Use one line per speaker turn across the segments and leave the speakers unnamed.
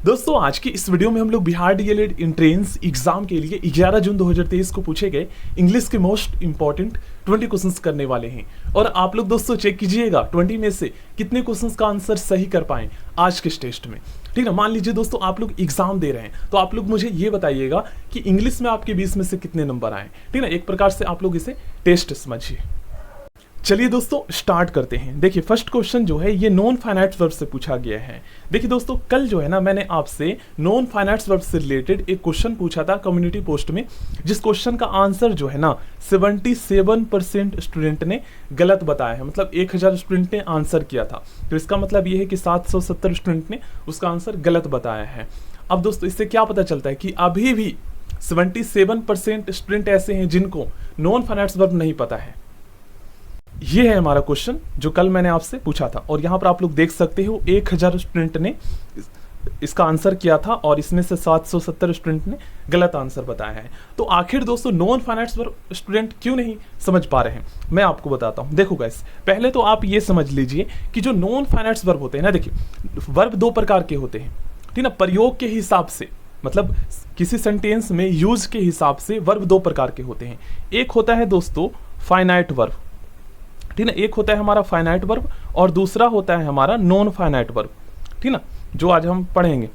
दोस्तों आज की इस वीडियो में हम लोग बिहार डीएलएड एंट्रेंस एग्जाम के लिए 11 जून 2023 को पूछे गए इंग्लिश के मोस्ट इंपॉर्टेंट 20 क्वेश्चंस करने वाले हैं। और आप लोग दोस्तों चेक कीजिएगा 20 में से कितने क्वेश्चंस का आंसर सही कर पाएं आज के इस टेस्ट में। ठीक है, मान लीजिए दोस्तों आप लोग एग्जाम दे रहे हैं तो आप लोग मुझे ये बताइएगा कि इंग्लिश में आपके 20 में से कितने नंबर आए। ठीक है, एक प्रकार से आप लोग इसे टेस्ट समझिए। चलिए दोस्तों स्टार्ट करते हैं। देखिए फर्स्ट क्वेश्चन जो है ये नॉन फाइनाइट वर्ब से पूछा गया है। देखिए दोस्तों कल जो है ना मैंने आपसे नॉन फाइनाइट वर्ब से रिलेटेड एक क्वेश्चन पूछा था कम्युनिटी पोस्ट में, जिस क्वेश्चन का आंसर जो है ना 77% स्टूडेंट ने गलत बताया है। मतलब 1000 स्टूडेंट ने आंसर किया था, तो इसका मतलब ये है कि 770 स्टूडेंट ने उसका आंसर गलत बताया है। अब दोस्तों इससे क्या पता चलता है कि अभी भी 77% स्टूडेंट ऐसे हैं जिनको नॉन फाइनाइट वर्ब नहीं पता है। ये है हमारा क्वेश्चन जो कल मैंने आपसे पूछा था, और यहाँ पर आप लोग देख सकते हो 1000 स्टूडेंट ने इसका आंसर किया था और इसमें से 770 स्टूडेंट ने गलत आंसर बताया है। तो आखिर दोस्तों नॉन फाइनाइट वर्ब स्टूडेंट क्यों नहीं समझ पा रहे हैं, मैं आपको बताता हूँ। देखो गाइस, पहले तो आप ये समझ लीजिए कि जो नॉन फाइनाइट वर्ब होते हैं ना, देखिए वर्ब दो प्रकार के होते हैं। ठीक ना, प्रयोग के हिसाब से मतलब किसी सेंटेंस में यूज के हिसाब से वर्ब दो प्रकार के होते हैं। एक होता है दोस्तों फाइनाइट वर्ब, ठीक ना, एक होता है हमारा फाइनाइट वर्ब और दूसरा होता है हमारा नॉन फाइनाइट वर्ब। ठीक ना, जो आज हम पढ़ेंगे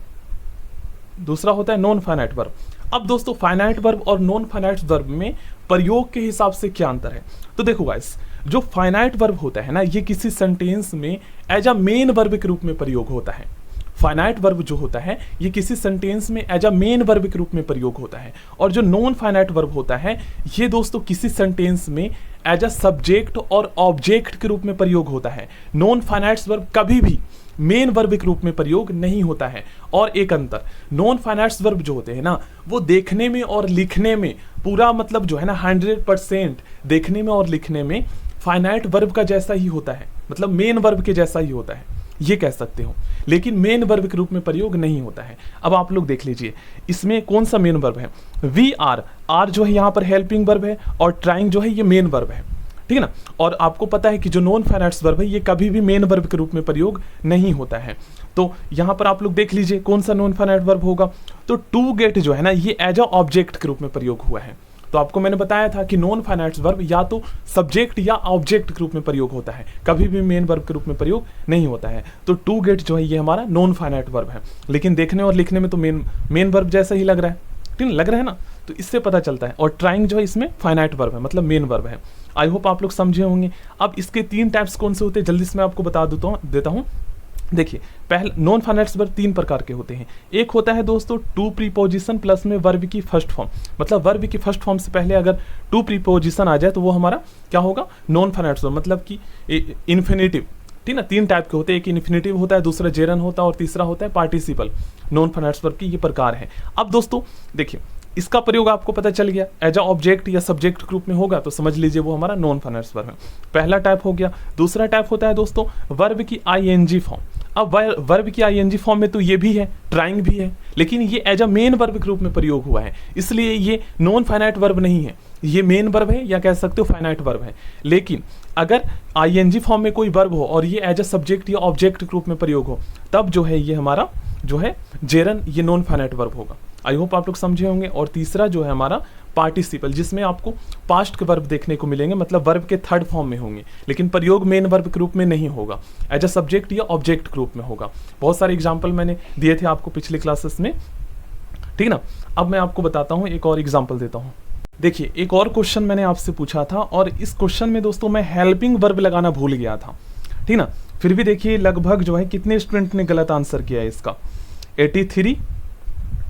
दूसरा होता है नॉन फाइनाइट वर्ब। अब दोस्तों फाइनाइट वर्ब और नॉन फाइनाइट वर्ब में प्रयोग के हिसाब से क्या अंतर है, तो देखो गाइस, जो फाइनाइट वर्ब होता है ना ये किसी सेंटेंस में एज अ मेन वर्ब के रूप में प्रयोग होता है। फाइनाइट वर्ब जो होता है ये किसी सेंटेंस में एज अ मेन वर्ब के रूप में प्रयोग होता है, और जो नॉन फाइनाइट वर्ब होता है ये दोस्तों किसी सेंटेंस में एज अ सब्जेक्ट और ऑब्जेक्ट के रूप में प्रयोग होता है। नॉन फाइनाइट वर्ब कभी भी मेन वर्ब के रूप में प्रयोग नहीं होता है। और एक अंतर, नॉन फाइनाइट वर्ब जो होते हैं ना वो देखने में और लिखने में पूरा मतलब जो है ना 100% देखने में और लिखने में फाइनाइट वर्ब का जैसा ही होता है, मतलब मेन वर्ब के जैसा ही होता है ये कह सकते हो, लेकिन मेन वर्ब के रूप में प्रयोग नहीं होता है। अब आप लोग देख लीजिए इसमें कौन सा मेन वर्ब है, वी आर, आर जो है यहाँ पर हेल्पिंग वर्ब है और ट्राइंग जो है ये मेन वर्ब है। ठीक है ना, और आपको पता है कि जो नॉन फाइनाइट वर्ब है ये कभी भी मेन वर्ब के रूप में प्रयोग नहीं होता है। तो यहाँ पर आप लोग देख लीजिए कौन सा नॉन फाइनाइट वर्ब होगा, तो टू गेट जो है ना ये एज अ ऑब्जेक्ट के रूप में प्रयोग हुआ है। तो आपको मैंने बताया था कि नॉन फाइनाइट वर्ब या तो सब्जेक्ट या ऑब्जेक्ट के रूप में प्रयोग होता है, कभी भी मेन वर्ब के रूप में प्रयोग नहीं होता है। तो टू गेट जो है ये हमारा नॉन फाइनाइट वर्ब है, लेकिन देखने और लिखने में तो मेन वर्ब जैसा ही लग रहा है। ठीक है, लग रहा है ना, तो इससे पता चलता है। और ट्राइंग जो है इसमें फाइनाइट वर्ब है, मतलब मेन वर्ब है। आई होप आप लोग समझे होंगे। अब इसके 3 टाइप्स कौन से होते हैं जल्दी से मैं आपको बता देता हूँ। देखिए पहले नॉन फाइनाइट वर्ब 3 प्रकार के होते हैं। एक होता है दोस्तों टू प्रीपोजिशन प्लस में वर्ब की फर्स्ट फॉर्म, मतलब वर्ब की फर्स्ट फॉर्म से पहले अगर टू प्रीपोजिशन आ जाए तो वो हमारा क्या होगा, नॉन फाइनाइट वर्ब, मतलब कि इन्फिनेटिव। ठीक ना, 3 टाइप के होते हैं, एक इन्फिनेटिव होता है, दूसरा जेरन होता है और तीसरा होता है पार्टिसिपल। नॉन फाइनाइट वर्ब की ये प्रकार है। अब दोस्तों देखिए इसका प्रयोग आपको पता चल गया, एज अ ऑब्जेक्ट या सब्जेक्ट के रूप में होगा तो समझ लीजिए वो हमारा नॉन फाइनाइट वर्ब है। पहला टाइप हो गया। दूसरा टाइप होता है दोस्तों वर्ब की आईएनजी फॉर्म। अब वर्ब की आईएनजी फॉर्म में तो ये भी है, ट्राइंग भी है, लेकिन ये एज अ मेन वर्ब के रूप में प्रयोग हुआ है, इसलिए ये नॉन फाइनाइट वर्ब नहीं है, ये मेन वर्ब है या कह सकते हो फाइनाइट वर्ब है। लेकिन अगर आईएनजी फॉर्म में कोई वर्ब हो और ये एज अ सब्जेक्ट या ऑब्जेक्ट के रूप में प्रयोग हो तब जो है ये हमारा जो है जेरन, ये नॉन फाइनाइट वर्ब होगा। आई होप आप लोग समझे होंगे। और तीसरा जो है हमारा पार्टिसिपल, जिसमें आपको पास्ट के वर्ब देखने को मिलेंगे, मतलब वर्ब के थर्ड फॉर्म में होंगे, लेकिन प्रयोग मेन वर्ब के रूप में नहीं होगा, एज अ सब्जेक्ट या ऑब्जेक्ट के रूप में होगा। बहुत सारे एग्जाम्पल मैंने दिए थे आपको पिछले क्लासेस में। ठीक ना, अब मैं आपको बताता हूँ, एक और एग्जाम्पल देता हूँ। देखिए एक और क्वेश्चन मैंने आपसे पूछा था और इस क्वेश्चन में दोस्तों मैं हेल्पिंग वर्ब लगाना भूल गया था। ठीक ना, फिर भी देखिए लगभग जो है कितने स्टूडेंट ने गलत आंसर किया है इसका, 83,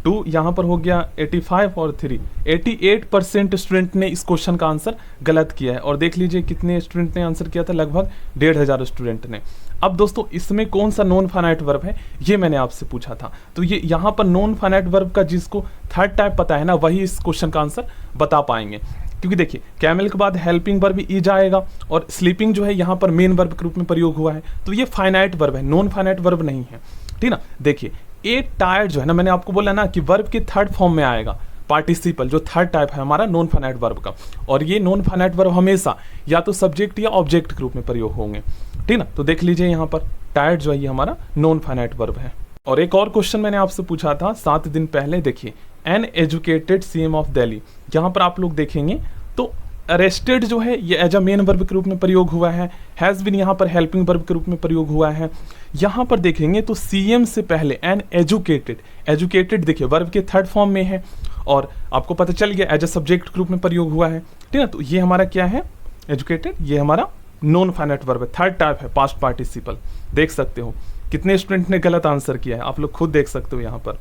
2 यहाँ पर हो गया 85 और 3, 88% स्टूडेंट ने इस क्वेश्चन का आंसर गलत किया है। और देख लीजिए कितने स्टूडेंट ने आंसर किया था, लगभग 1500 स्टूडेंट ने। अब दोस्तों इसमें कौन सा नॉन फाइनाइट वर्ब है ये मैंने आपसे पूछा था, तो ये यहाँ पर नॉन फाइनाइट वर्ब का जिसको थर्ड टाइप पता है ना वही इस क्वेश्चन का आंसर बता पाएंगे, क्योंकि देखिए कैमल के बाद हेल्पिंग वर्ब ई जाएगा और स्लीपिंग जो है यहाँ पर मेन वर्ब के रूप में प्रयोग हुआ है, तो ये फाइनाइट वर्ब है, नॉन फाइनाइट वर्ब नहीं है। ठीक ना, देखिए ए टायर्ड जो है ना, मैंने आपको बोला ना कि वर्ब के थर्ड फॉर्म में आएगा पार्टिसिपल, जो थर्ड टाइप है हमारा नॉन फाइनाइट वर्ब का, और ये नॉन फाइनाइट वर्ब हमेशा या तो सब्जेक्ट या ऑब्जेक्ट के रूप में प्रयोग होंगे। ठीक ना, तो देख लीजिए यहाँ पर टायर्ड जो है ये हमारा नॉन फाइनाइट वर्ब है। और एक और क्वेश्चन मैंने आपसे पूछा था 7 दिन पहले, देखिए an educated CM of Delhi, यहाँ पर आप लोग देखेंगे तो अरेस्टेड जो है ये एज अ मेन वर्ब के रूप में प्रयोग हुआ है, हैज़ बीन यहाँ पर हेल्पिंग वर्ब के रूप में प्रयोग हुआ है। यहाँ पर देखेंगे तो सीएम से पहले एन एजुकेटेड, एजुकेटेड देखिए वर्ब के थर्ड फॉर्म में है और आपको पता चल गया एज अ सब्जेक्ट के रूप में प्रयोग हुआ है, ठीक है। तो ये हमारा क्या है, एजुकेटेड, ये हमारा नॉन फाइनाइट वर्ब है, थर्ड टाइप है पास्ट पार्टिसिपल। देख सकते हो कितने स्टूडेंट ने गलत आंसर किया है, आप लोग खुद देख सकते हो यहाँ पर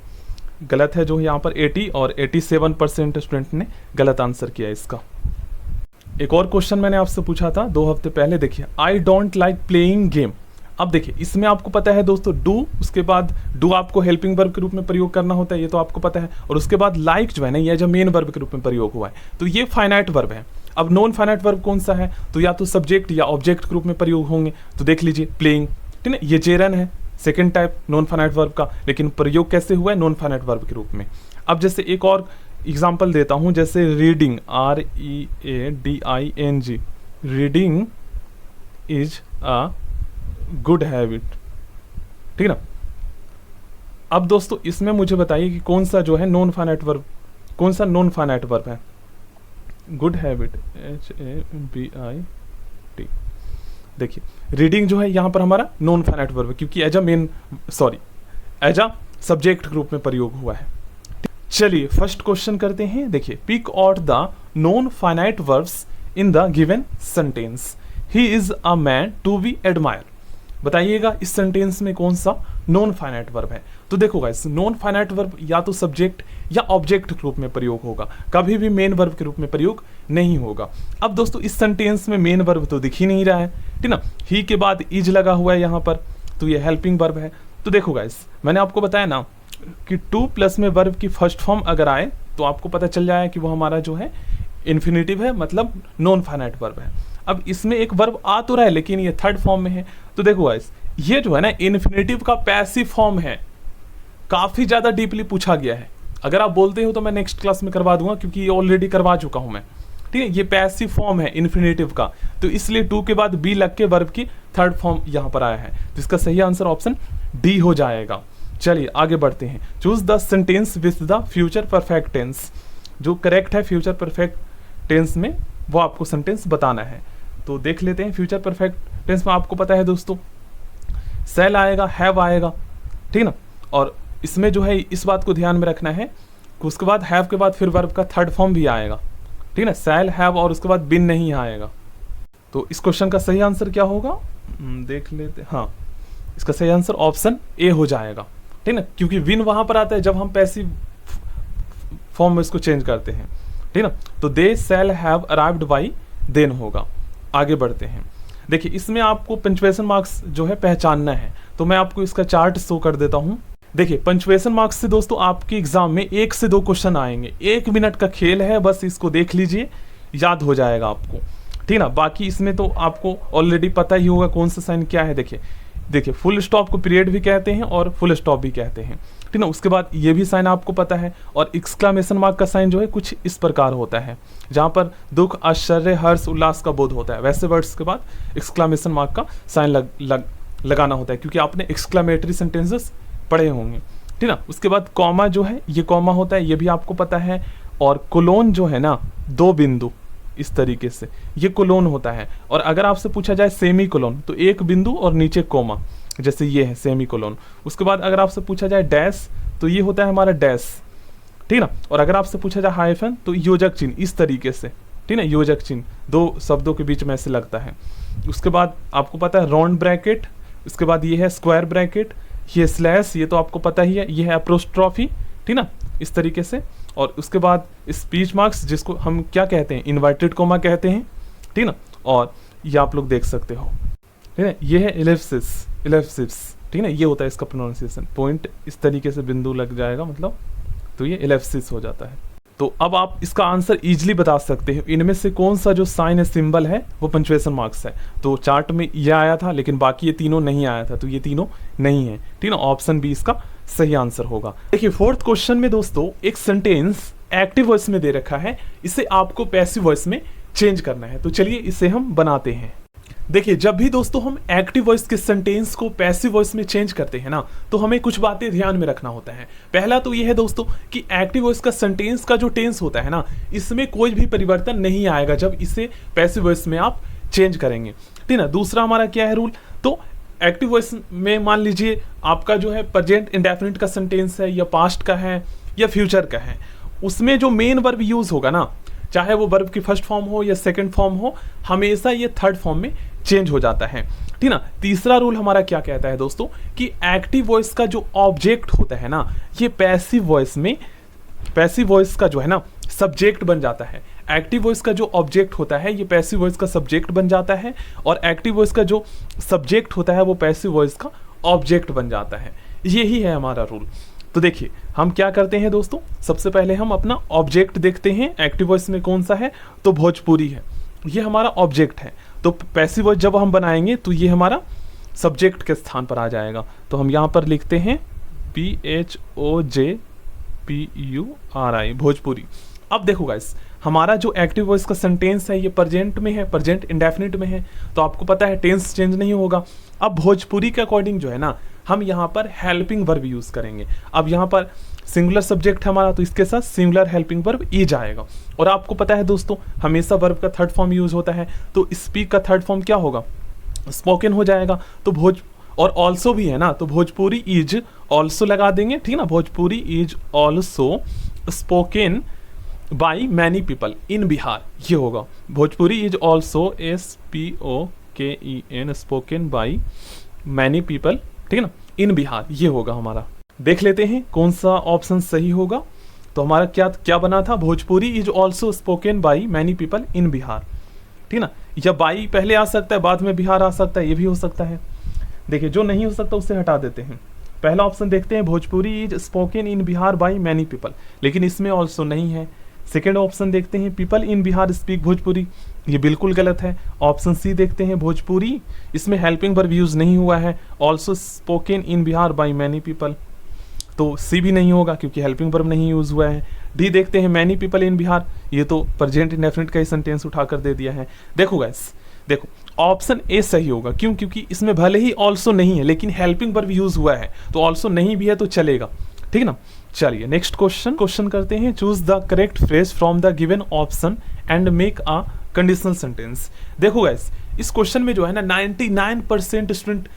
गलत है जो यहाँ पर 80 और 87% स्टूडेंट ने गलत आंसर किया है इसका। एक और क्वेश्चन मैंने आपसे पूछा था 2 हफ्ते पहले, देखिए I don't like playing game. अब देखिए इसमें आपको पता है दोस्तों डू, उसके बाद डू आपको हेल्पिंग वर्ब के रूप में प्रयोग करना होता है, ये तो आपको पता है, और उसके बाद लाइक जो है ना ये जो मेन वर्ब के रूप में प्रयोग हुआ है, तो ये फाइनाइट वर्ब है। अब नॉन फाइनाइट वर्ब कौन सा है, तो या तो सब्जेक्ट या ऑब्जेक्ट के रूप में प्रयोग होंगे, तो देख लीजिए प्लेइंग, ठीक है, ये जेरन है second type non finite verb का, लेकिन प्रयोग कैसे हुआ है, नॉन फाइनाइट वर्ब के रूप में। अब जैसे एक और एग्जाम्पल देता हूं, जैसे reading, READING, reading is a good habit, ठीक है ना। अब दोस्तों इसमें मुझे बताइए कि कौन सा जो है नॉन फाइनाइट वर्ब, कौन सा नॉन फाइनाइट वर्ब है, गुड हैबिट HABIT। देखिए रीडिंग जो है यहाँ पर हमारा नॉन फाइनाइट वर्ब है क्योंकि एज अ सब्जेक्ट के रूप में प्रयोग हुआ है। चलिए फर्स्ट क्वेश्चन करते हैं, देखिए pick out the non finite verbs in the given sentence, he is a man to be admire. बताइएगा इस सेंटेंस में कौन सा नॉन फाइनाइट वर्ब है। तो देखो गाइस नॉन फाइनाइट वर्ब या तो सब्जेक्ट या ऑब्जेक्ट के रूप में प्रयोग होगा, कभी भी मेन वर्ब के रूप में प्रयोग नहीं होगा। अब दोस्तों इस सेंटेंस में मेन वर्ब तो दिख ही नहीं रहा है, ठीक ना, ही के बाद इज लगा हुआ है यहाँ पर, तो ये हेल्पिंग वर्ब है। तो देखो गाइस मैंने आपको बताया ना कि टू प्लस में वर्ब की फर्स्ट फॉर्म अगर आए तो आपको पता चल जाए कि वो हमारा जो है इन्फिनिटिव है, मतलब नॉन फाइनाइट वर्ब है। अब इसमें एक वर्ब आ तो रहा है लेकिन ये थर्ड फॉर्म में है, तो देखो गाइस ये जो है ना इन्फिनिटिव का पैसिव फॉर्म है, काफी ज्यादा डीपली पूछा गया है। अगर आप बोलते हो तो मैं नेक्स्ट क्लास में करवा दूंगा क्योंकि ये ऑलरेडी करवा चुका हूं मैं, ठीक है। ये पैसिव फॉर्म है इन्फिनिटिव का, तो इसलिए टू के बाद बी लग के वर्ब की थर्ड फॉर्म यहां पर आया है, तो इसका सही आंसर ऑप्शन डी हो जाएगा। चलिए आगे बढ़ते हैं, choose the sentence with the future perfect tense. जो करेक्ट है फ्यूचर परफेक्ट टेंस में वो आपको सेंटेंस बताना है। तो देख लेते हैं फ्यूचर परफेक्ट टेंस में आपको पता है दोस्तों सेल आएगा, हैव आएगा, ठीक ना, और इसमें जो है इस बात को ध्यान में रखना है कि उसके बाद हैव के बाद फिर वर्ब का थर्ड फॉर्म भी आएगा, ठीक है, सेल हैव और उसके बाद बिन नहीं आएगा। तो इस क्वेश्चन का सही आंसर क्या होगा, देख लेते, हाँ इसका सही आंसर ऑप्शन ए हो जाएगा, ठीक ना, क्योंकि विन वहां पर आता है जब हम पैसिव फॉर्म में इसको चेंज करते हैं, ठीक ना। तो they shall have arrived by then होगा। आगे बढ़ते हैं, देखिए इसमें आपको पंचुएशन मार्क्स जो है पहचानना है, तो मैं आपको इसका चार्ट शो कर देता हूं। देखिए पंचुएशन मार्क्स से दोस्तों आपके एग्जाम में 1 से 2 क्वेश्चन आएंगे, 1 मिनट का खेल है, बस इसको देख लीजिए याद हो जाएगा आपको, ठीक ना। बाकी इसमें तो आपको ऑलरेडी पता ही होगा कौन सा साइन क्या है। देखिए फुल स्टॉप को पीरियड भी कहते हैं और फुल स्टॉप भी कहते हैं, ठीक ना। उसके बाद ये भी साइन आपको पता है, और एक्सक्लामेशन मार्क का साइन जो है कुछ इस प्रकार होता है, जहां पर दुख, आश्चर्य, हर्ष, उल्लास का बोध होता है, वैसे वर्ड्स के बाद एक्सक्लामेशन मार्क का साइन लगाना होता है, क्योंकि आपने एक्सक्लामेटरी सेंटेंसेस पढ़े होंगे, ठीक ना। उसके बाद कॉमा जो है ये कॉमा होता है, ये भी आपको पता है, और कोलोन जो है ना 2 बिंदु इस तरीके से ये कोलोन होता है। और अगर आपसे पूछा जाए सेमी कोलोन तो 1 बिंदु और नीचे कोमा, जैसे ये है सेमी कोलोन। उसके बाद अगर आपसे पूछा जाए डैश तो ये होता है हमारा डैश, ठीक ना। और अगर आपसे पूछा जाए हाइफन तो योजक चिन्ह इस तरीके से, ठीक ना, योजक चिन्ह 2 शब्दों के बीच में ऐसे लगता है। उसके बाद आपको पता है राउंड ब्रैकेट, उसके बाद ये है स्क्वायर ब्रैकेट, ये स्लैश, ये तो आपको पता ही है, ये है अपोस्ट्रोफी, ठीक ना, इस तरीके से। और उसके बाद स्पीच मार्क्स जिसको हम क्या कहते हैं, इन्वर्टेड कोमा कहते हैं, ठीक ना। और ये आप लोग देख सकते हो, ठीक है, ये है इलेप्सिस, ठीक है, ये होता है इसका प्रोनाउंसिएशन, पॉइंट इस तरीके से बिंदु लग जाएगा मतलब, तो ये इलेप्सिस हो जाता है। तो अब आप इसका आंसर इजीली बता सकते हो, इनमें से कौन सा जो साइन है, सिंबल है, वो पंचुएशन मार्क्स है। तो चार्ट में ये आया था लेकिन बाकी ये तीनों नहीं आया था, तो ये तीनों नहीं है, ठीक ना, ऑप्शन बी इसका सही आंसर होगा। देखिए फोर्थ क्वेश्चन में दोस्तों एक सेंटेंस एक्टिव वॉइस में दे रखा है, इसे आपको पैसिव वॉइस में चेंज करना है, तो चलिए इसे हम बनाते हैं। देखिए, जब भी दोस्तों हम एक्टिव वॉइस के सेंटेंस को पैसिव वॉइस में चेंज करते हैं ना, तो हमें कुछ बातें ध्यान में रखना होता है। पहला तो ये है दोस्तों कि एक्टिव वॉइस का सेंटेंस का जो टेंस होता है ना, इसमें कोई भी परिवर्तन नहीं आएगा जब इसे पैसिव वॉइस में आप चेंज करेंगे, ठीक ना। दूसरा हमारा क्या है रूल, तो एक्टिव वॉइस में मान लीजिए आपका जो है प्रेजेंट इंडेफिनिट का सेंटेंस है या पास्ट का है या फ्यूचर का है, उसमें जो मेन वर्ब यूज होगा ना, चाहे वो वर्ब की फर्स्ट फॉर्म हो या सेकंड फॉर्म हो, हमेशा ये थर्ड फॉर्म में चेंज हो जाता है, ठीक ना। तीसरा रूल हमारा क्या कहता है दोस्तों कि एक्टिव वॉइस का जो ऑब्जेक्ट होता है ना, ये पैसिव वॉइस का जो है ना सब्जेक्ट बन जाता है। एक्टिव वॉइस का जो ऑब्जेक्ट होता है ये पैसिव वॉइस का सब्जेक्ट बन जाता है, और एक्टिव वॉइस का जो सब्जेक्ट होता है वो पैसिव वॉइस का ऑब्जेक्ट बन जाता है। यही है हमारा रूल। तो देखिए हम क्या करते हैं दोस्तों, सबसे पहले हम अपना ऑब्जेक्ट देखते हैं। एक्टिव वॉइस में कौन सा है, तो भोजपुरी है, ये हमारा ऑब्जेक्ट है। तो पैसिव वॉइस जब हम बनाएंगे तो ये हमारा सब्जेक्ट के स्थान पर आ जाएगा। तो हम यहाँ पर लिखते हैं PHOJPURI, भोजपुरी। अब देखो गाइस, हमारा जो एक्टिव वॉइस का सेंटेंस है ये प्रेजेंट में है, प्रेजेंट इंडेफिनिट में है, तो आपको पता है टेंस चेंज नहीं होगा। अब भोजपुरी के अकॉर्डिंग जो है ना, हम यहाँ पर हेल्पिंग वर्ब यूज करेंगे। अब यहाँ पर सिंगुलर सब्जेक्ट है हमारा, तो इसके साथ सिंगुलर हेल्पिंग वर्ब ईज आएगा। और आपको पता है दोस्तों, हमेशा वर्ब का थर्ड फॉर्म यूज होता है, तो स्पीक का थर्ड फॉर्म क्या होगा, स्पोकन हो जाएगा। तो और ऑल्सो भी है ना, तो भोजपुरी इज ऑल्सो लगा देंगे, ठीक है ना। Bhojpuri is also spoken by many people in Bihar, ये होगा। Bhojpuri is also SPOKEN spoken by many people, ठीक है ना, इन बिहार, ये होगा हमारा। देख लेते हैं कौन सा ऑप्शन सही होगा। तो हमारा क्या क्या बना था, Bhojpuri is also spoken by many people in Bihar, ठीक ना। या बाई पहले आ सकता है, बाद में बिहार आ सकता है, ये भी हो सकता है। देखिए जो नहीं हो सकता उससे हटा देते हैं। पहला ऑप्शन देखते हैं, Bhojpuri is spoken in Bihar by many people, लेकिन इसमें ऑल्सो नहीं है। सेकेंड ऑप्शन देखते हैं, people in Bihar speak Bhojpuri, ये बिल्कुल गलत है। ऑप्शन सी देखते हैं, भोजपुरी, इसमें हेल्पिंग वर्ब यूज नहीं हुआ है, also spoken in Bihar by many people, तो सी भी नहीं होगा क्योंकि हेल्पिंग वर्ब नहीं यूज हुआ है। डी देखते हैं, मैनी पीपल इन बिहार, ये तो प्रेजेंट इंडेफिनिट का ही सेंटेंस उठाकर दे दिया है। देखो गाइस, देखो ऑप्शन ए सही होगा, क्यों, क्योंकि इसमें भले ही ऑल्सो नहीं है लेकिन हेल्पिंग वर्ब यूज हुआ है, तो ऑल्सो नहीं भी है तो चलेगा, ठीक ना। चलिए नेक्स्ट क्वेश्चन करते हैं। Choose the correct phrase from the given option and make a conditional sentence. देखो गाइस, इस क्वेश्चन में जो है ना 99% स्टूडेंट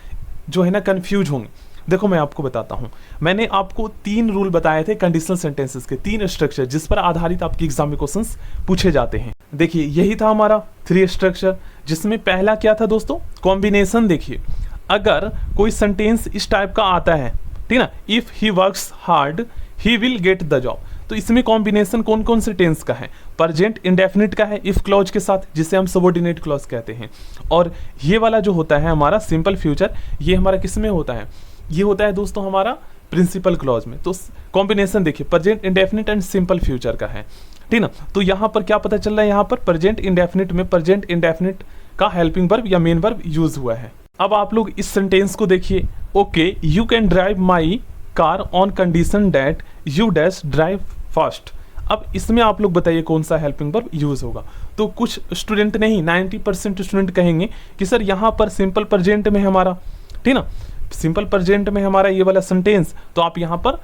जो है ना कंफ्यूज होंगे। देखो मैं आपको बताता हूं, मैंने आपको 3 रूल बताए थे कंडीशनल सेंटेंसेस के, 3 स्ट्रक्चर जिस पर आधारित आपके एग्जाम में क्वेश्चंस पूछे जाते हैं। देखिए यही था हमारा 3 स्ट्रक्चर, जिसमें पहला क्या था दोस्तों, कॉम्बिनेशन। देखिए अगर कोई सेंटेंस इस टाइप का आता है, ठीक ना, if he works hard he will get the job, तो इसमें कॉम्बिनेशन कौन कौन से टेंस का है, प्रेजेंट इंडेफिनिट का है इफ क्लॉज के साथ, जिसे हम सबऑर्डिनेट क्लॉज कहते हैं, और ये वाला जो होता है हमारा सिंपल फ्यूचर, ये हमारा किस में होता है, ये होता है दोस्तों हमारा प्रिंसिपल क्लॉज में। तो कॉम्बिनेशन देखिए present indefinite and simple future का है, ठीक ना। तो यहाँ पर क्या पता चल रहा है, यहाँ पर प्रेजेंट इंडेफिनिट में प्रेजेंट इंडेफिनिट का हेल्पिंग वर्ब या मेन वर्ब यूज हुआ है। अब आप लोग इस सेंटेंस को देखिए, okay you can drive my car on condition that you dash drive fast. अब इसमें आप लोग बताइए कौन सा हेल्पिंग वर्ब यूज होगा। तो कुछ स्टूडेंट नहीं, 90% स्टूडेंट कहेंगे कि सर यहाँ पर सिंपल प्रेजेंट में हमारा, ठीक ना, सिंपल प्रेजेंट में हमारा ये वाला सेंटेंस, तो आप यहाँ पर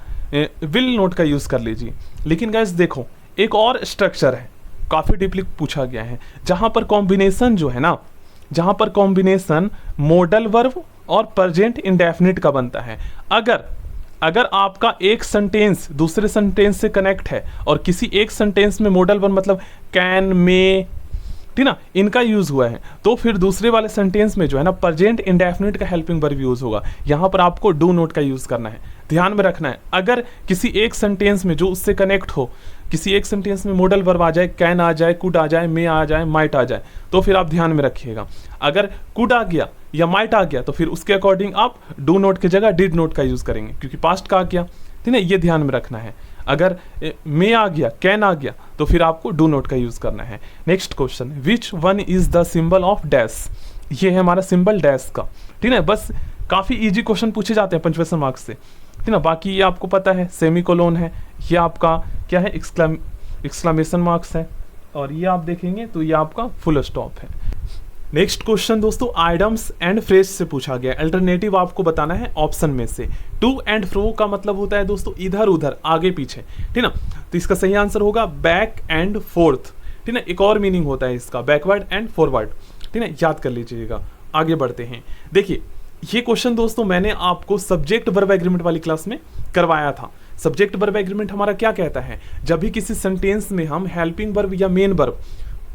विल नोट का यूज कर लीजिए। लेकिन गाइस देखो एक और स्ट्रक्चर है, काफी डीपली पूछा गया है, जहां पर कॉम्बिनेशन जो है ना, जहां पर कॉम्बिनेशन मॉडल वर्ब और प्रेजेंट इंडेफिनिट का बनता है। अगर आपका एक सेंटेंस दूसरे सेंटेंस से कनेक्ट है और किसी एक सेंटेंस में मॉडल वर्ब मतलब कैन, मे, ठीक ना, इनका यूज हुआ है, तो फिर दूसरे वाले सेंटेंस में जो है ना प्रेजेंट इंडेफिनिट का हेल्पिंग वर्ब यूज होगा। यहां पर आपको डू नोट का यूज करना है, ध्यान में रखना है। अगर किसी एक सेंटेंस में जो उससे कनेक्ट हो, किसी एक सेंटेंस में मॉडल वर्ब आ जाए, कैन आ जाए, कुड आ जाए, मे आ जाए, माइट आ जाए, तो फिर आप ध्यान में रखिएगा। अगर कुड आ गया या माइट आ गया तो फिर उसके अकॉर्डिंग आप डू नोट की जगह डिड नोट का यूज करेंगे, क्योंकि पास्ट का आ गया, ठीक है, ये ध्यान में रखना है। अगर मे आ गया, कैन आ गया, तो फिर आपको डू नोट का यूज करना है। Next question, which one is the symbol of dash. ये है हमारा सिंबल डैश का, ठीक है। बस काफी इजी क्वेश्चन पूछे जाते हैं पंचवेशन मार्क्स से, ठीक ना। बाकी ये आपको पता है सेमीकोलोन है, ये आपका क्या है, एक्सक्लेमेशन मार्क्स है, और ये आप देखेंगे तो ये आपका फुल स्टॉप है। नेक्स्ट क्वेश्चन दोस्तों आइटम्स एंड फ्रेज से पूछा गया। अल्टरनेटिव आपको बताना है ऑप्शन में से। टू एंड फ्रो का मतलब होता है दोस्तों इधर उधर, आगे पीछे, ठीक ना। तो इसका सही आंसर होगा बैक एंड फोर्थ, ठीक ना। एक और मीनिंग होता है इसका, बैकवर्ड एंड फॉरवर्ड, ठीक ना, याद कर लीजिएगा। आगे बढ़ते हैं। देखिए ये क्वेश्चन दोस्तों मैंने आपको सब्जेक्ट वर्ब एग्रीमेंट वाली क्लास में करवाया था। सब्जेक्ट वर्ब एग्रीमेंट हमारा क्या कहता है, जब भी किसी सेंटेंस में हम हेल्पिंग वर्ब या मेन वर्ब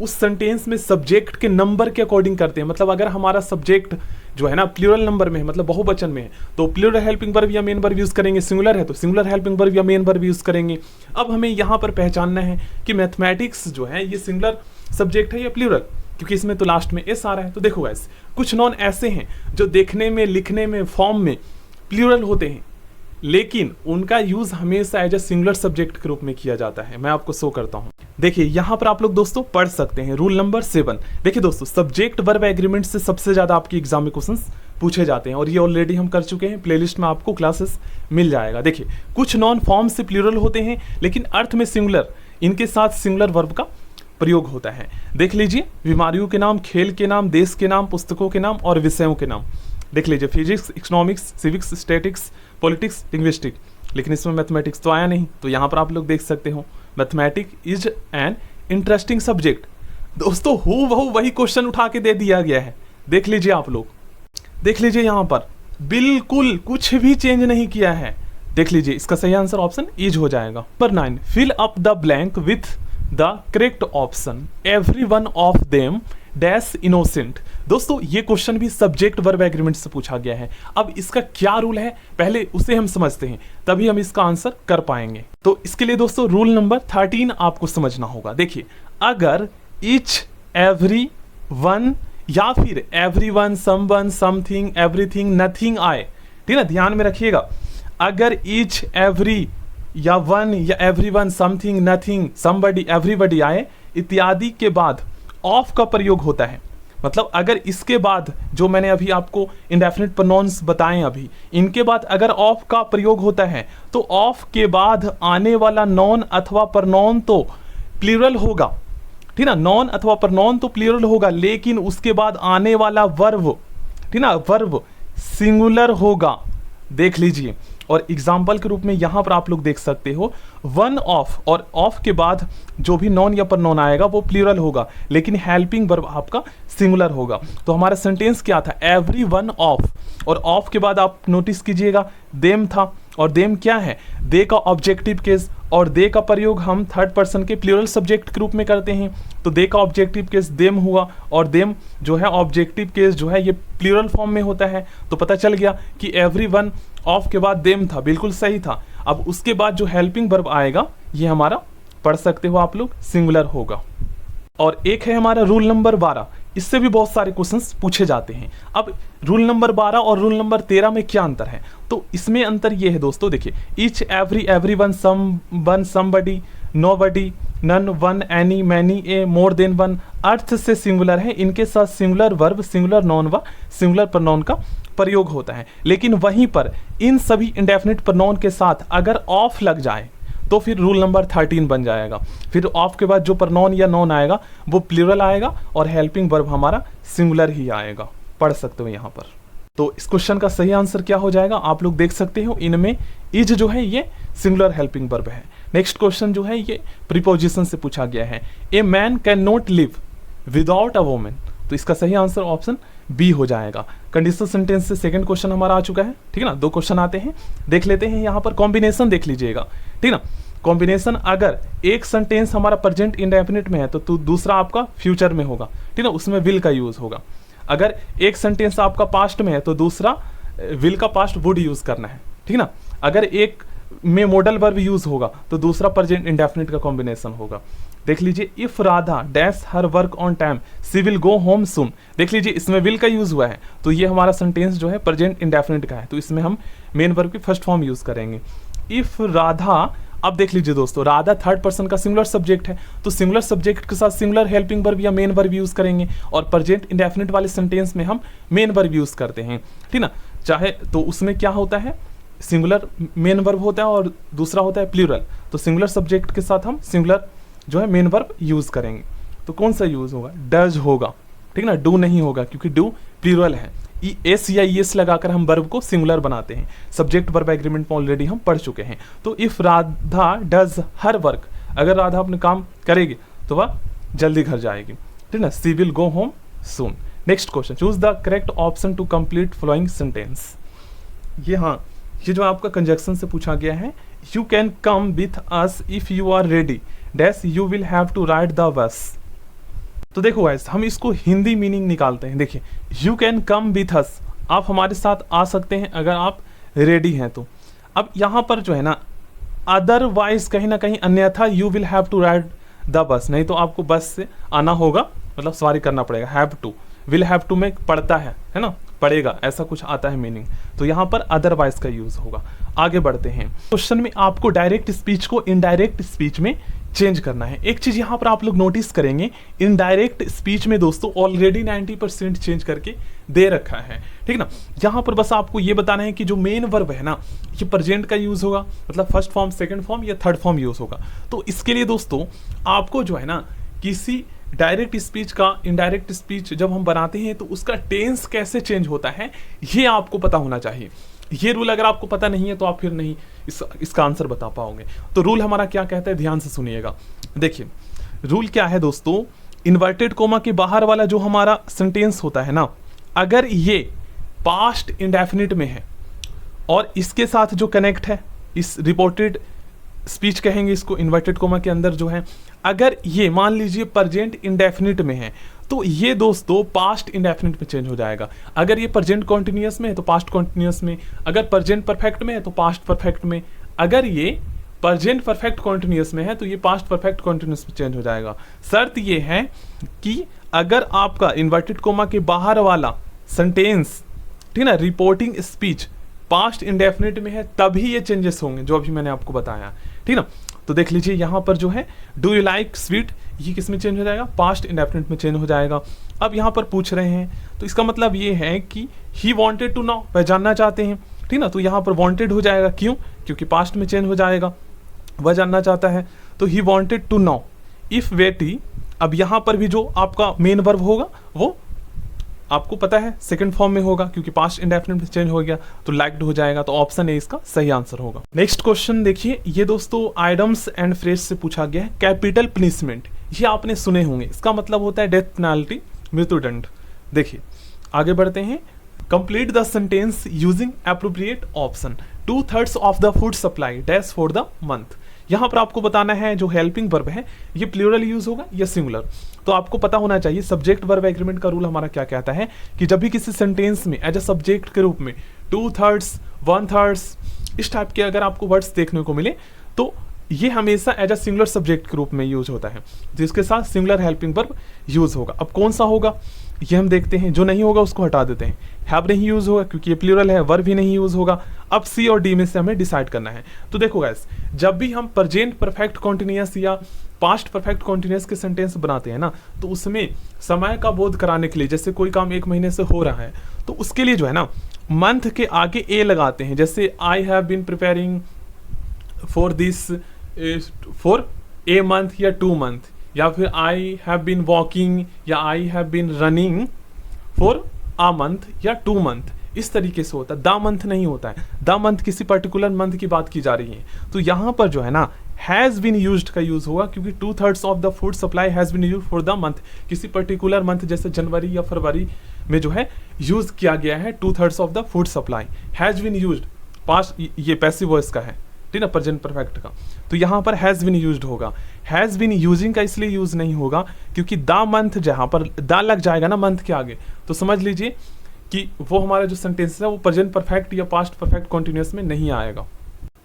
उस सेंटेंस में सब्जेक्ट के नंबर के अकॉर्डिंग करते हैं। मतलब अगर हमारा सब्जेक्ट जो है ना प्लूरल नंबर में है, मतलब बहुवचन में है, तो प्लूरल हेल्पिंग वर्ब या मेन वर्ब यूज करेंगे। सिंगुलर है तो सिंगुलर हेल्पिंग वर्ब या मेन वर्ब यूज करेंगे। अब हमें यहाँ पर पहचानना है कि मैथमेटिक्स जो है ये सिंगुलर सब्जेक्ट है या प्लूरल, क्योंकि इसमें तो लास्ट में एस आ रहा है। तो देखो गाइस, कुछ नॉन ऐसे हैं जो देखने में, लिखने में, फॉर्म में प्लूरल होते हैं, लेकिन उनका यूज हमेशा एज ए सिंगुलर सब्जेक्ट के रूप में किया जाता है। मैं आपको शो करता हूं। देखिए यहां पर आप लोग दोस्तों पढ़ सकते हैं रूल नंबर 7। देखिए दोस्तों सब्जेक्ट वर्ब एग्रीमेंट से सबसे ज्यादा आपके एग्जाम में क्वेश्चंस पूछे जाते हैं और ये ऑलरेडी हम कर चुके हैं। प्लेलिस्ट में आपको क्लासेस मिल जाएगा। देखिए कुछ नॉन फॉर्म से प्लूरल होते हैं लेकिन अर्थ में सिंगुलर, इनके साथ सिंगुलर वर्ब का प्रयोग होता है। देख लीजिए, बीमारियों के नाम, खेल के नाम, देश के नाम, पुस्तकों के नाम और विषयों के नाम। देख लीजिए, physics, economics, civics, statics, politics, linguistic. लेकिन इसमें मैथमेटिक्स तो आया नहीं, तो यहाँ पर आप लोग देख सकते हो mathematics is an interesting subject. दोस्तों हूबहू वही क्वेश्चन उठा के दे दिया गया है। देख लीजिए आप लोग, देख लीजिए यहाँ पर बिल्कुल कुछ भी चेंज नहीं किया है। देख लीजिए, इसका सही आंसर ऑप्शन इज हो जाएगा। Number 9, fill up the blank with the correct option, every one of them dash innocent. दोस्तों ये क्वेश्चन भी सब्जेक्ट वर्ब एग्रीमेंट से पूछा गया है। अब इसका क्या रूल है पहले उसे हम समझते हैं, तभी हम इसका आंसर कर पाएंगे। तो इसके लिए दोस्तों रूल नंबर 13 आपको समझना होगा। देखिए, अगर ईच, एवरी वन या फिर एवरी वन, सम वन, समथिंग, एवरीथिंग, नथिंग आए, ठीक है, ध्यान में रखिएगा। अगर ईच, एवरी या वन या every one, something, nothing, somebody, everybody आए इत्यादि के बाद ऑफ का प्रयोग होता है। मतलब अगर इसके बाद जो मैंने अभी आपको इंडेफिनिट प्रोनाउंस बताए अभी, इनके बाद अगर ऑफ का प्रयोग होता है तो ऑफ के बाद आने वाला नॉन अथवा प्रोनाउन तो प्लूरल होगा, ठीक ना। नॉन अथवा प्रोनाउन तो प्लूरल होगा, लेकिन उसके बाद आने वाला वर्ब, ठीक ना, वर्ब सिंगुलर होगा। देख लीजिए, और एग्जाम्पल के रूप में यहां पर आप लोग देख सकते हो वन ऑफ, और ऑफ के बाद जो भी नॉन या प्रोनाउन आएगा वो प्लूरल होगा, लेकिन हेल्पिंग वर्ब आपका सिंगुलर होगा। तो हमारा सेंटेंस क्या था, एवरी वन ऑफ, और ऑफ के बाद आप नोटिस कीजिएगा देम था, और देम क्या है, दे का ऑब्जेक्टिव केस, और दे का प्रयोग हम थर्ड पर्सन के प्लूरल सब्जेक्ट के रूप में करते हैं। तो दे का ऑब्जेक्टिव केस देम हुआ, और देम जो है ऑब्जेक्टिव केस जो है ये प्लूरल फॉर्म में होता है। तो पता चल गया कि एवरी वन ऑफ के बाद देम था, बिल्कुल सही था। अब उसके बाद जो हेल्पिंग वर्ब आएगा ये हमारा, पढ़ सकते हो आप लोग, सिंगुलर होगा। और एक है हमारा रूल नंबर 12, इससे भी बहुत सारे क्वेश्चंस पूछे जाते हैं। अब रूल नंबर 12 और रूल नंबर 13 में क्या अंतर है, तो इसमें अंतर ये है दोस्तों, देखिए, each, every, everyone, someone, somebody, nobody, none, one, any, many, a, more than one अर्थ से सिंगुलर है। इनके साथ सिंगुलर वर्ब, सिंगुलर नॉन व सिंगुलर प्रोनाउन का प्रयोग होता है। लेकिन वहीं पर इन सभी इंडेफिनिट प्रोनाउन के साथ अगर ऑफ लग जाए तो फिर रूल नंबर 13 बन जाएगा। फिर ऑफ के बाद जो प्रोनाउन या नॉन आएगा वो प्लूरल आएगा और हेल्पिंग वर्ब हमारा सिंगुलर ही आएगा। पढ़ सकते हो यहाँ पर। तो इस क्वेश्चन का सही आंसर क्या हो जाएगा, आप लोग देख सकते हो, इनमें इज जो है ये सिंगुलर हेल्पिंग वर्ब है। नेक्स्ट क्वेश्चन जो है ये प्रीपोजिशन से पूछा गया है, a man can not live without a woman. तो इसका सही आंसर ऑप्शन बी हो जाएगा। कंडीशनल सेंटेंस से सेकंड क्वेश्चन हमारा आ चुका है, ठीक है ना। 2 क्वेश्चन आते हैं, देख लेते हैं। यहाँ पर कॉम्बिनेशन देख लीजिएगा, ठीक ना। कॉम्बिनेशन, अगर एक सेंटेंस हमारा प्रेजेंट इंडेफिनिट में है तो दूसरा आपका फ्यूचर में होगा, ठीक ना, उसमें विल का यूज होगा। अगर एक सेंटेंस आपका पास्ट में है तो दूसरा विल का पास्ट वुड यूज करना है, ठीक ना। अगर एक में मॉडल वर्ब यूज होगा तो दूसरा प्रेजेंट इंडेफिनिट का कॉम्बिनेशन होगा। देख लीजिए, if Radha dash her work on time she will go home soon. देख लीजिए, इसमें विल का यूज हुआ है, तो ये हमारा सेंटेंस जो है प्रेजेंट इंडेफिनिट का है, तो इसमें हम मेन वर्ब की फर्स्ट फॉर्म यूज करेंगे। इफ राधा, अब देख लीजिए दोस्तों, राधा थर्ड पर्सन का सिंगुलर सब्जेक्ट है, तो सिंगुलर सब्जेक्ट के साथ सिंगुलर हेल्पिंग वर्ब या मेन वर्ब यूज करेंगे, और प्रेजेंट इंडेफिनिट वाले सेंटेंस में हम मेन वर्ब यूज करते हैं, ठीक ना। चाहे तो उसमें क्या होता है, सिंगुलर मेन वर्ब होता है और दूसरा होता है प्लूरल, तो सिंगुलर सब्जेक्ट के साथ हम सिंगुलर जो है मेन वर्ब यूज करेंगे। तो कौन सा यूज होगा, डज होगा, ठीक है ना, डू नहीं होगा क्योंकि डू प्लूरल है। एस या ईएस लगाकर हम वर्ब को सिंगुलर बनाते हैं, सब्जेक्ट वर्ब एग्रीमेंट में ऑलरेडी हम पढ़ चुके हैं। तो if Radha does her work, अगर राधा अपने काम करेगी तो वह जल्दी घर जाएगी, ठीक है ना, she will go home soon. Next question, choose the correct option to complete following sentence. ये हाँ, ये जो आपका कंजक्शन से पूछा गया है, you can come with us if you are ready dash you will have to ride the bus. तो देखो गाइस, हम इसको हिंदी मीनिंग निकालते हैं। देखिए, यू कैन कम विथ अस, आप हमारे साथ आ सकते हैं अगर आप रेडी हैं तो। अब यहाँ पर जो है ना, अदरवाइज कहीं ना कहीं अन्यथा you will have to ride the bus, नहीं तो आपको बस से आना होगा, मतलब सवारी करना पड़ेगा। Have to, will have to में पड़ता है ना, पड़ेगा, ऐसा कुछ आता है मीनिंग, तो यहाँ पर अदरवाइज का यूज होगा। आगे बढ़ते हैं, क्वेश्चन में आपको डायरेक्ट स्पीच को इनडायरेक्ट स्पीच में चेंज करना है। एक चीज यहाँ पर आप लोग नोटिस करेंगे, इनडायरेक्ट स्पीच में दोस्तों ऑलरेडी 90% चेंज करके दे रखा है, ठीक ना। यहाँ पर बस आपको ये बताना है कि जो मेन वर्ब है ना, ये प्रेजेंट का यूज होगा, मतलब फर्स्ट फॉर्म, सेकंड फॉर्म या थर्ड फॉर्म यूज होगा। तो इसके लिए दोस्तों आपको जो है ना, किसी डायरेक्ट स्पीच का इनडायरेक्ट स्पीच जब हम बनाते हैं तो उसका टेंस कैसे चेंज होता है, ये आपको पता होना चाहिए। ये रूल अगर आपको पता नहीं है तो आप फिर नहीं इसका आंसर बता पाओगे। तो रूल हमारा क्या कहता है, ध्यान से सुनिएगा। देखिए, रूल क्या है दोस्तों, इन्वर्टेड कोमा के बाहर वाला जो हमारा सेंटेंस होता है ना, अगर ये पास्ट इंडेफिनिट में है और इसके साथ जो कनेक्ट है, इस रिपोर्टेड स्पीच कहेंगे इसको, इन्वर्टेड कोमा के अंदर जो है, अगर ये मान लीजिए प्रेजेंट इंडेफिनिट में है तो ये दोस्तों पास्ट इंडेफिनिट में चेंज हो जाएगा। अगर ये प्रेजेंट कॉन्टिन्यूअस में है तो पास्ट कॉन्टिन्यूअस में, अगर प्रेजेंट परफेक्ट में है तो पास्ट परफेक्ट में, अगर ये प्रेजेंट परफेक्ट कॉन्टिन्यूअस में है तो ये पास्ट परफेक्ट कॉन्टिन्यूअस में चेंज हो जाएगा। शर्त ये है कि अगर आपका इन्वर्टेड कोमा के बाहर वाला सेंटेंस, ठीक ना, रिपोर्टिंग स्पीच पास्ट इंडेफिनिट में है तभी ये चेंजेस होंगे जो अभी मैंने आपको बताया, ठीक ना। तो देख लीजिए यहाँ पर जो है, डू यू लाइक स्वीट, ये किस में चेंज हो जाएगा, पास्ट इंडेफिनिट में चेंज हो जाएगा। अब यहाँ पर पूछ रहे हैं तो इसका मतलब ये है कि ही वांटेड टू नो, वह जानना चाहते हैं, ठीक ना। तो यहाँ पर वांटेड हो जाएगा, क्यों, क्योंकि पास्ट में चेंज हो जाएगा, वह जानना चाहता है, तो he wanted to know if वेटी। अब यहाँ पर भी जो आपका मेन वर्ब होगा वो आपको पता है सेकंड फॉर्म में होगा, क्योंकि पास्ट इंडेफिनिट में चेंज हो गया तो लाइक्ड हो जाएगा। तो ऑप्शन ए इसका सही आंसर होगा। नेक्स्ट क्वेश्चन देखिए, ये दोस्तों आइडम्स एंड फ्रेज से पूछा गया है। कैपिटल पनिशमेंट, ये आपने सुने होंगे, इसका मतलब होता है डेथ पेनाल्टी, मृत्युदंड। देखिए आगे बढ़ते हैं, complete the sentence using appropriate option. 2/3 of the food supply dash for the month. यहाँ पर आपको बताना है जो हेल्पिंग वर्ब है ये प्लूरल यूज होगा या सिंगुलर। तो आपको पता होना चाहिए सब्जेक्ट वर्ब एग्रीमेंट का रूल हमारा क्या कहता है कि जब भी किसी सेंटेंस में एज अ सब्जेक्ट के रूप में 2/3, 1/3 इस टाइप के अगर आपको वर्ड्स देखने को मिले तो ये हमेशा एज अ सिंगुलर सब्जेक्ट के रूप में यूज होता है, जिसके साथ सिंगुलर हेल्पिंग वर्ब यूज होगा। अब कौन सा होगा ये हम देखते हैं, जो नहीं होगा उसको हटा देते हैं। हैव नहीं यूज होगा क्योंकि ये प्लूरल है, वर्ब भी नहीं यूज होगा। अब सी और डी में से हमें डिसाइड करना है। तो देखो गाइस, जब भी हम प्रेजेंट परफेक्ट कॉन्टिन्यूअस या पास्ट परफेक्ट कॉन्टिन्यूअस के सेंटेंस बनाते हैं ना, तो उसमें समय का बोध कराने के लिए, जैसे कोई काम 1 महीने से हो रहा है तो उसके लिए जो है ना मंथ के आगे ए लगाते हैं। जैसे I have been preparing for this for a month या 2 मंथ, या फिर आई हैव बीन वॉकिंग या I have been running for a month या 2 मंथ, इस तरीके से होता है। द मंथ नहीं होता है, द मंथ किसी पर्टिकुलर मंथ की बात की जा रही है। तो यहाँ पर जो है ना हैज बीन यूज्ड का यूज होगा, क्योंकि 2/3 of the food supply has been used for the month. किसी पर्टिकुलर मंथ जैसे जनवरी या फरवरी में जो है यूज किया गया है 2/3 of the food supply. Has been used past, ये पैसिव वॉइस का है, ठीक है, प्रेजेंट परफेक्ट का। तो यहाँ पर हैज बीन यूज्ड होगा। हैज बीन यूजिंग का इसलिए यूज नहीं होगा क्योंकि द मंथ, जहाँ पर द लग जाएगा ना मंथ के आगे, तो समझ लीजिए कि वो हमारा जो सेंटेंस है वो प्रेजेंट परफेक्ट या पास्ट परफेक्ट कॉन्टिन्यूअस में नहीं आएगा।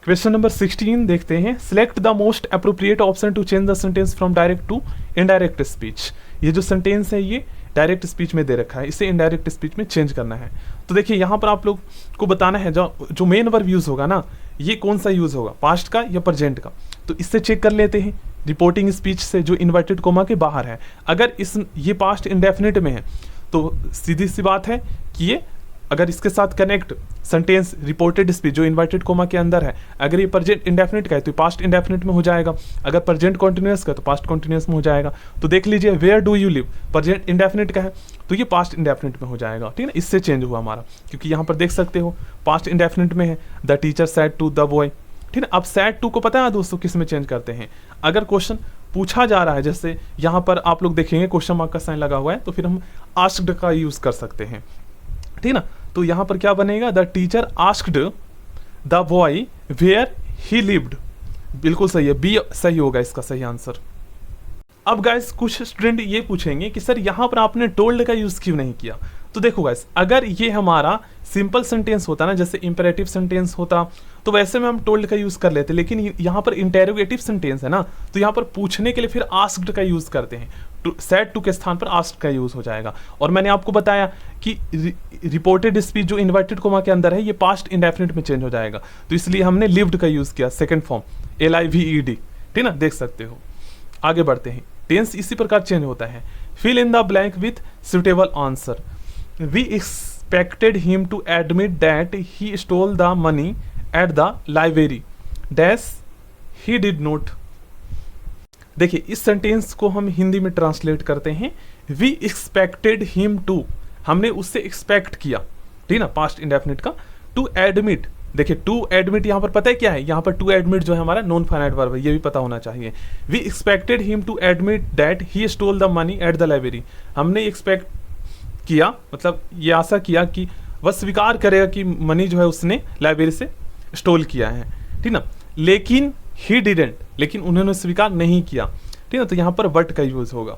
क्वेश्चन नंबर 16 देखते हैं, select the most appropriate option to change the sentence from direct to indirect speech. ये जो सेंटेंस है ये डायरेक्ट स्पीच में दे रखा है, इसे इनडायरेक्ट स्पीच में चेंज करना है। तो देखिए यहाँ पर आप लोग को बताना है जो मेन वर्ब यूज होगा ना, ये कौन सा यूज होगा, पास्ट का या प्रेजेंट का। तो इससे चेक कर लेते हैं रिपोर्टिंग स्पीच से, जो इन्वर्टेड कोमा के बाहर है। अगर ये पास्ट इंडेफिनिट में है तो सीधी सी बात है कि ये अगर इसके साथ कनेक्ट सेंटेंस रिपोर्टेड स्पीच जो इन्वर्टेड कोमा के अंदर है, अगर ये प्रेजेंट इंडेफिनिट का है तो पास्ट इंडेफिनिट में हो जाएगा, अगर प्रेजेंट कॉन्टिन्यूअस का तो पास्ट कॉन्टिन्यूअस में हो जाएगा। तो देख लीजिए where do you live present indefinite का है तो ये पास्ट इंडेफिनिट में हो जाएगा, ठीक है ना। इससे चेंज हुआ हमारा, क्योंकि यहाँ पर देख सकते हो पास्ट इंडेफिनिट में है the teacher said to the boy, ठीक है। अब सेड टू को पता है दोस्तों किस में चेंज करते हैं, अगर क्वेश्चन पूछा जा रहा है, जैसे यहाँ पर आप लोग देखेंगे क्वेश्चन मार्क का साइन लगा हुआ है, तो फिर हम आस्क्ड का यूज कर सकते हैं, ठीक ना। तो यहाँ पर क्या बनेगा, the teacher asked the boy where he lived, बिल्कुल सही है, बी सही होगा इसका सही आंसर। अब गाइस कुछ स्टूडेंट ये पूछेंगे कि सर यहाँ पर आपने टोल्ड का यूज क्यों नहीं किया। तो देखो गाइस, अगर ये हमारा सिंपल सेंटेंस होता ना, जैसे इंपेरेटिव सेंटेंस होता तो वैसे में हम टोल्ड का यूज कर लेते, लेकिन यहाँ पर इंटेरोगेटिव सेंटेंस है ना, तो यहाँ पर पूछने के लिए फिर आस्क्ड का यूज करते हैं, सेड टू के स्थान पर आस्क्ड का यूज हो जाएगा। और मैंने आपको बताया कि रिपोर्टेड स्पीच जो इन्वर्टेड कोमा के अंदर है ये पास्ट इंडेफिनिट में चेंज हो जाएगा, तो इसलिए हमने लिव्ड का यूज किया, सेकंड फॉर्म LIVED, ठीक ना, देख सकते हो। आगे बढ़ते हैं, टेंस इसी प्रकार चेंज होता है, fill in the blank with suitable answer. We expected him to admit that he stole the money at the library dash he did not. देखिए इस सेंटेंस को हम हिंदी में ट्रांसलेट करते हैं, वी एक्सपेक्टेड हिम टू, हमने उससे एक्सपेक्ट किया, ठीक ना, पास्ट इंडेफिनिट का। टू एडमिट, देखिए टू एडमिट यहाँ पर पता है क्या है, यहाँ पर टू एडमिट जो है हमारा नॉन फाइनाइट वर्ब है, ये भी पता होना चाहिए। We expected him to admit that he stole the money at the library, हमने एक्सपेक्ट किया, मतलब ये आशा किया कि वह स्वीकार करेगा कि मनी जो है उसने लाइब्रेरी से स्टोल किया है, ठीक ना। लेकिन ही डिडेंट, लेकिन उन्होंने स्वीकार नहीं किया, ठीक है, तो यहाँ पर बट का यूज होगा।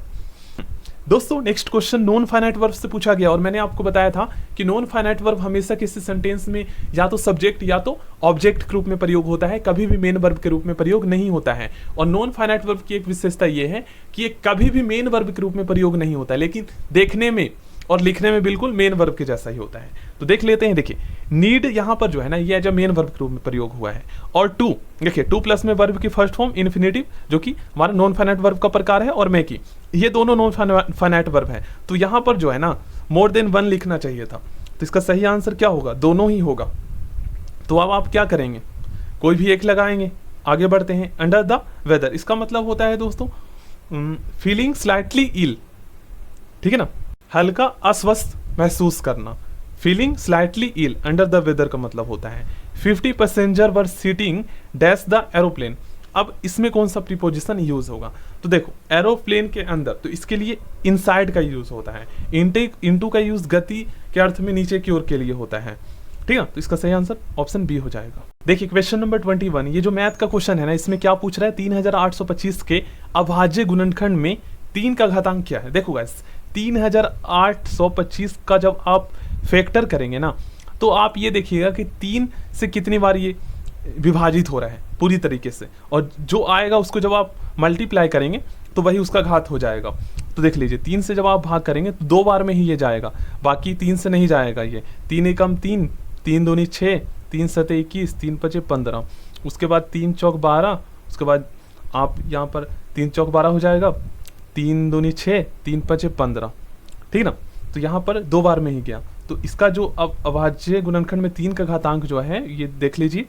दोस्तों next question non finite verb से पूछा गया, और मैंने आपको बताया था कि नॉन फाइनाइट वर्ब हमेशा किसी सेंटेंस में या तो सब्जेक्ट या तो ऑब्जेक्ट के रूप में प्रयोग होता है, कभी भी मेन वर्ब के रूप में प्रयोग नहीं होता है। और नॉन फाइनाइट वर्ब की एक विशेषता ये है कि ये कभी भी मेन वर्ब के रूप में प्रयोग नहीं होता है, लेकिन देखने में और लिखने में बिल्कुल मेन वर्ब के जैसा ही होता है। तो देख लेते हैं, देखिए नीड यहाँ पर जो है ना ये एज अ मेन वर्ब के रूप में प्रयोग हुआ है, और टू, देखिए टू प्लस में वर्ब की फर्स्ट फॉर्म इन्फिनेटिव जो कि हमारा नॉन फाइनाइट वर्ब का प्रकार है, और मेकी, ये दोनों नॉन फाइनाइट वर्ब है। तो यहाँ पर जो है ना मोर देन वन लिखना चाहिए था, तो इसका सही आंसर क्या होगा, दोनों ही होगा। तो अब आप क्या करेंगे, कोई भी एक लगाएंगे। आगे बढ़ते हैं, अंडर द वेदर, इसका मतलब होता है दोस्तों फीलिंग स्लाइटली इल, ठीक है ना, हल्का अस्वस्थ महसूस करना। Feeling slightly ill under the weather का मतलब होता है 50 passenger were seating dash the aeroplane. अब इसमें कौन सा प्रीपोजिशन यूज होगा, तो देखो एरोप्लेन के अंदर, तो इसके लिए इनसाइड का यूज होता है, इनटू का यूज गति के अर्थ में नीचे की ओर के लिए होता है, ठीक है। तो इसका सही आंसर ऑप्शन बी हो जाएगा। देखिए क्वेश्चन नंबर 21, ये जो मैथ का क्वेश्चन है ना, इसमें क्या पूछ रहा है, 3825 के अभाज्य गुणनखंड में 3 का घातांक क्या है। देखो गाइस 3825 का जब आप फैक्टर करेंगे ना, तो आप ये देखिएगा कि 3 से कितनी बार ये विभाजित हो रहा है पूरी तरीके से, और जो आएगा उसको जब आप मल्टीप्लाई करेंगे तो वही उसका घात हो जाएगा। तो देख लीजिए 3 से जब आप भाग करेंगे तो 2 बार में ही ये जाएगा, बाकी 3 से नहीं जाएगा। ये 3 एकम 3, 3 दूनी 6, 3 सते 21, 3 पचे 15, उसके बाद 3 चौक 12, उसके बाद आप यहाँ पर 3 चौक 12 हो जाएगा, 3 दूनी 6, 3 पचे 15, ठीक ना। तो यहाँ पर 2 बार में ही गया। तो इसका जो अब अभाज्य गुणनखंड में 3 का घातांक जो है, ये देख लीजिए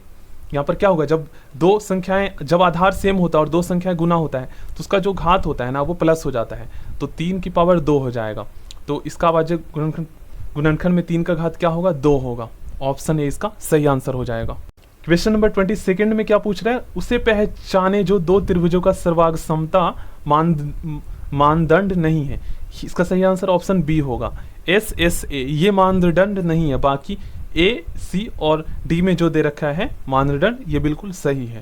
यहाँ पर क्या होगा, जब 2 संख्याएं, जब आधार सेम होता है और 2 संख्याएं गुना होता है तो उसका जो घात होता है ना वो प्लस हो जाता है, तो 3 की पावर 2 हो जाएगा। तो इसका अभाज्य गुणनखंड में 3 का घात क्या होगा, 2 होगा। ऑप्शन ए इसका सही आंसर हो जाएगा। क्वेश्चन नंबर 22 में क्या पूछ रहा है, उसे पहचाने जो 2 त्रिभुजों का सर्वांग समता मानदंड नहीं है। इसका सही आंसर ऑप्शन बी होगा, SSA ये मानदंड नहीं है, बाकी A, C और D में जो दे रखा है मानदंड ये बिल्कुल सही है।